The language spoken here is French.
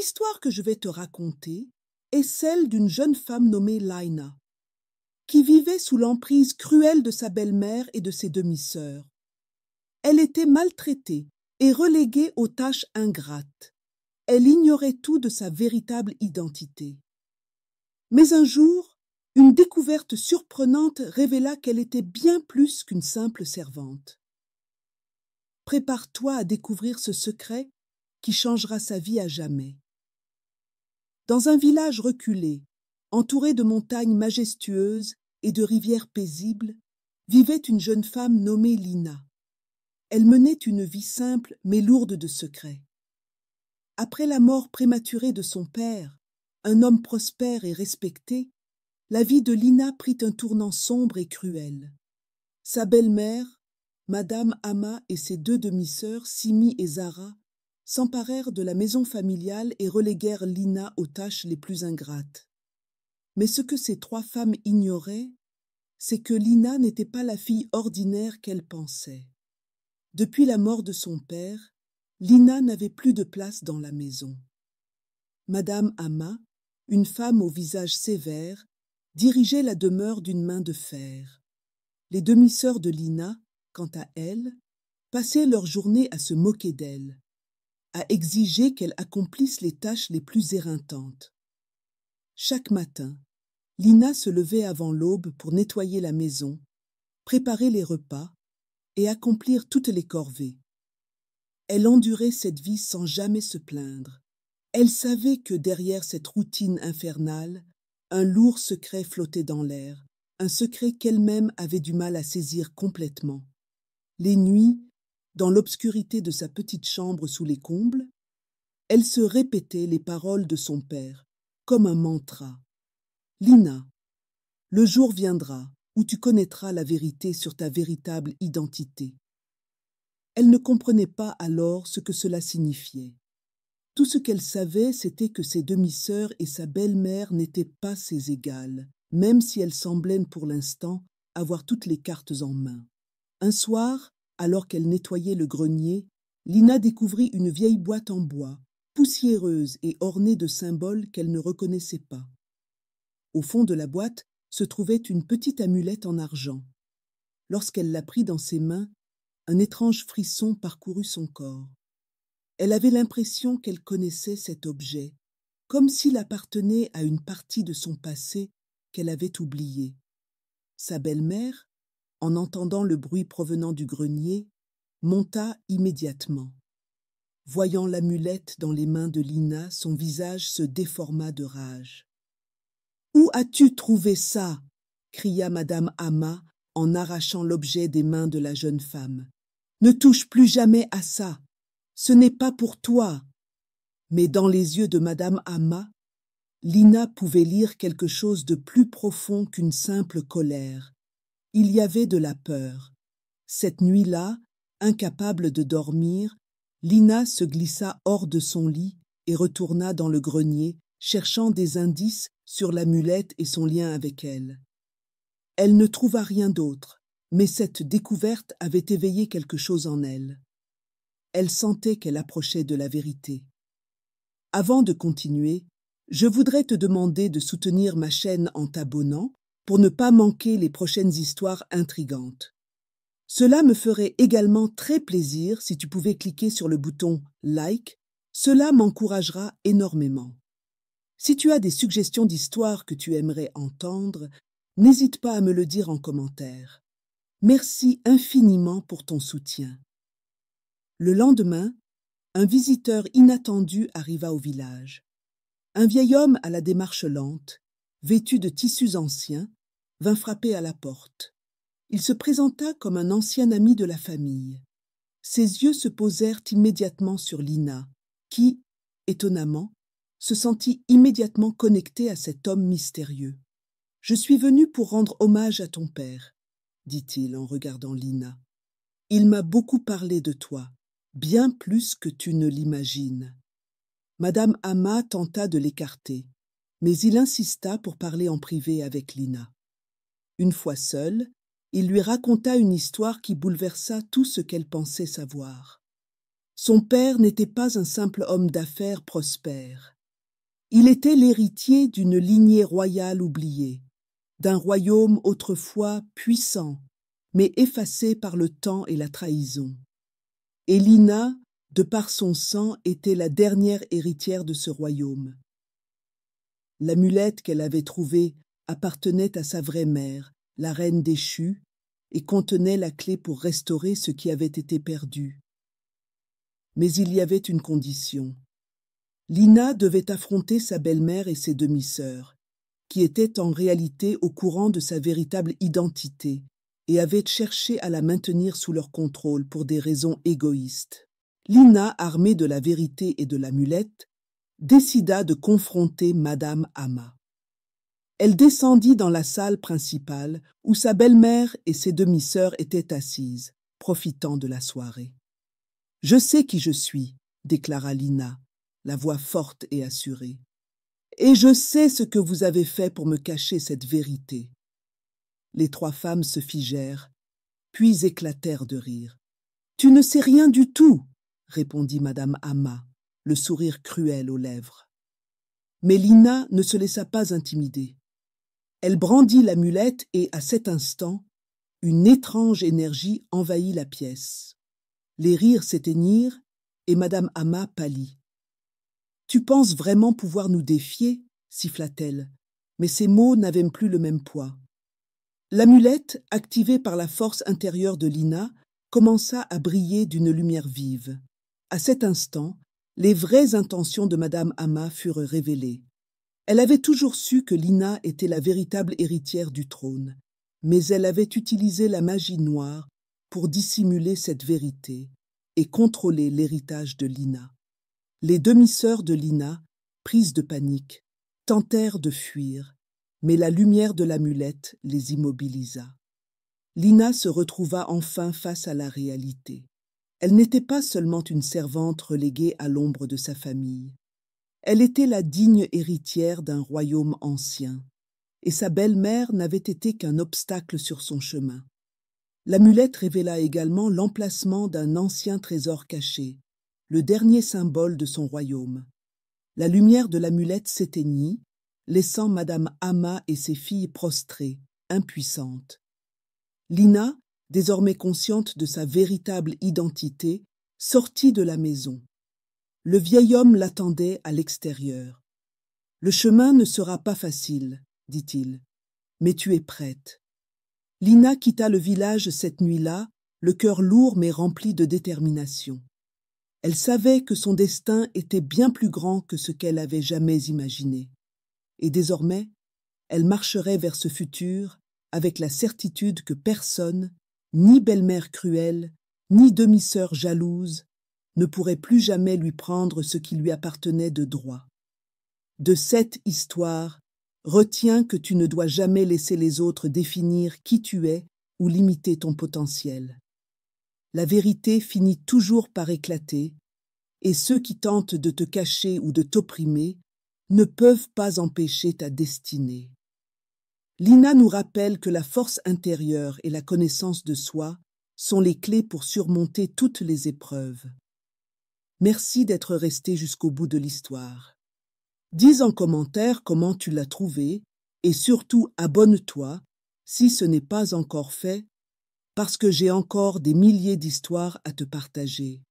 L'histoire que je vais te raconter est celle d'une jeune femme nommée Laina, qui vivait sous l'emprise cruelle de sa belle-mère et de ses demi-sœurs. Elle était maltraitée et reléguée aux tâches ingrates. Elle ignorait tout de sa véritable identité. Mais un jour, une découverte surprenante révéla qu'elle était bien plus qu'une simple servante. Prépare-toi à découvrir ce secret qui changera sa vie à jamais. Dans un village reculé, entouré de montagnes majestueuses et de rivières paisibles, vivait une jeune femme nommée Lina. Elle menait une vie simple mais lourde de secrets. Après la mort prématurée de son père, un homme prospère et respecté, la vie de Lina prit un tournant sombre et cruel. Sa belle-mère, Madame Ama et ses deux demi-sœurs, Simi et Zara, s'emparèrent de la maison familiale et reléguèrent Lina aux tâches les plus ingrates. Mais ce que ces trois femmes ignoraient, c'est que Lina n'était pas la fille ordinaire qu'elles pensaient. Depuis la mort de son père, Lina n'avait plus de place dans la maison. Madame Ama, une femme au visage sévère, dirigeait la demeure d'une main de fer. Les demi-sœurs de Lina, quant à elles, passaient leur journée à se moquer d'elle, à exiger qu'elle accomplisse les tâches les plus éreintantes. Chaque matin, Lina se levait avant l'aube pour nettoyer la maison, préparer les repas et accomplir toutes les corvées. Elle endurait cette vie sans jamais se plaindre. Elle savait que derrière cette routine infernale, un lourd secret flottait dans l'air, un secret qu'elle-même avait du mal à saisir complètement. Les nuits, dans l'obscurité de sa petite chambre sous les combles, elle se répétait les paroles de son père, comme un mantra. « Lina, le jour viendra où tu connaîtras la vérité sur ta véritable identité. » Elle ne comprenait pas alors ce que cela signifiait. Tout ce qu'elle savait, c'était que ses demi-sœurs et sa belle-mère n'étaient pas ses égales, même si elles semblaient pour l'instant avoir toutes les cartes en main. Un soir, alors qu'elle nettoyait le grenier, Lina découvrit une vieille boîte en bois, poussiéreuse et ornée de symboles qu'elle ne reconnaissait pas. Au fond de la boîte se trouvait une petite amulette en argent. Lorsqu'elle la prit dans ses mains, un étrange frisson parcourut son corps. Elle avait l'impression qu'elle connaissait cet objet, comme s'il appartenait à une partie de son passé qu'elle avait oubliée. Sa belle-mère, en entendant le bruit provenant du grenier, monta immédiatement. Voyant l'amulette dans les mains de Lina, son visage se déforma de rage. « Où as-tu trouvé ça ?» cria Madame Ama en arrachant l'objet des mains de la jeune femme. « Ne touche plus jamais à ça. Ce n'est pas pour toi. » Mais dans les yeux de Madame Ama, Lina pouvait lire quelque chose de plus profond qu'une simple colère. Il y avait de la peur. Cette nuit-là, incapable de dormir, Lina se glissa hors de son lit et retourna dans le grenier, cherchant des indices sur l'amulette et son lien avec elle. Elle ne trouva rien d'autre, mais cette découverte avait éveillé quelque chose en elle. Elle sentait qu'elle approchait de la vérité. Avant de continuer, je voudrais te demander de soutenir ma chaîne en t'abonnant pour ne pas manquer les prochaines histoires intrigantes. Cela me ferait également très plaisir si tu pouvais cliquer sur le bouton « Like », cela m'encouragera énormément. Si tu as des suggestions d'histoires que tu aimerais entendre, n'hésite pas à me le dire en commentaire. Merci infiniment pour ton soutien. Le lendemain, un visiteur inattendu arriva au village. Un vieil homme à la démarche lente, vêtu de tissus anciens, vint frapper à la porte. Il se présenta comme un ancien ami de la famille. Ses yeux se posèrent immédiatement sur Lina, qui, étonnamment, se sentit immédiatement connectée à cet homme mystérieux. « Je suis venu pour rendre hommage à ton père, » dit-il en regardant Lina. « Il m'a beaucoup parlé de toi, bien plus que tu ne l'imagines. » Madame Ama tenta de l'écarter, mais il insista pour parler en privé avec Lina. Une fois seule, il lui raconta une histoire qui bouleversa tout ce qu'elle pensait savoir. Son père n'était pas un simple homme d'affaires prospère. Il était l'héritier d'une lignée royale oubliée, d'un royaume autrefois puissant, mais effacé par le temps et la trahison. Et Lina, de par son sang, était la dernière héritière de ce royaume. L'amulette qu'elle avait trouvée appartenait à sa vraie mère, la reine déchue, et contenait la clé pour restaurer ce qui avait été perdu. Mais il y avait une condition. Lina devait affronter sa belle-mère et ses demi-sœurs, qui étaient en réalité au courant de sa véritable identité et avaient cherché à la maintenir sous leur contrôle pour des raisons égoïstes. Lina, armée de la vérité et de l'amulette, décida de confronter Madame Ama. Elle descendit dans la salle principale où sa belle-mère et ses demi-sœurs étaient assises, profitant de la soirée. « Je sais qui je suis », déclara Lina, la voix forte et assurée. « Et je sais ce que vous avez fait pour me cacher cette vérité. » Les trois femmes se figèrent, puis éclatèrent de rire. « Tu ne sais rien du tout », répondit Madame Ama, le sourire cruel aux lèvres. Mais Lina ne se laissa pas intimider. Elle brandit l'amulette et, à cet instant, une étrange énergie envahit la pièce. Les rires s'éteignirent et Madame Ama pâlit. « Tu penses vraiment pouvoir nous défier ?» siffla-t-elle, mais ses mots n'avaient plus le même poids. L'amulette, activée par la force intérieure de Lina, commença à briller d'une lumière vive. À cet instant, les vraies intentions de Madame Ama furent révélées. Elle avait toujours su que Lina était la véritable héritière du trône, mais elle avait utilisé la magie noire pour dissimuler cette vérité et contrôler l'héritage de Lina. Les demi-sœurs de Lina, prises de panique, tentèrent de fuir, mais la lumière de l'amulette les immobilisa. Lina se retrouva enfin face à la réalité. Elle n'était pas seulement une servante reléguée à l'ombre de sa famille. Elle était la digne héritière d'un royaume ancien, et sa belle-mère n'avait été qu'un obstacle sur son chemin. L'amulette révéla également l'emplacement d'un ancien trésor caché, le dernier symbole de son royaume. La lumière de l'amulette s'éteignit, laissant Madame Ama et ses filles prostrées, impuissantes. Lina, désormais consciente de sa véritable identité, sortit de la maison. Le vieil homme l'attendait à l'extérieur. « Le chemin ne sera pas facile, dit-il, mais tu es prête. » Lina quitta le village cette nuit-là, le cœur lourd mais rempli de détermination. Elle savait que son destin était bien plus grand que ce qu'elle avait jamais imaginé. Et désormais, elle marcherait vers ce futur avec la certitude que personne, ni belle-mère cruelle, ni demi-sœur jalouse, ne pourrait plus jamais lui prendre ce qui lui appartenait de droit. De cette histoire, retiens que tu ne dois jamais laisser les autres définir qui tu es ou limiter ton potentiel. La vérité finit toujours par éclater, et ceux qui tentent de te cacher ou de t'opprimer ne peuvent pas empêcher ta destinée. Lina nous rappelle que la force intérieure et la connaissance de soi sont les clés pour surmonter toutes les épreuves. Merci d'être resté jusqu'au bout de l'histoire. Dis en commentaire comment tu l'as trouvée et surtout abonne-toi, si ce n'est pas encore fait, parce que j'ai encore des milliers d'histoires à te partager.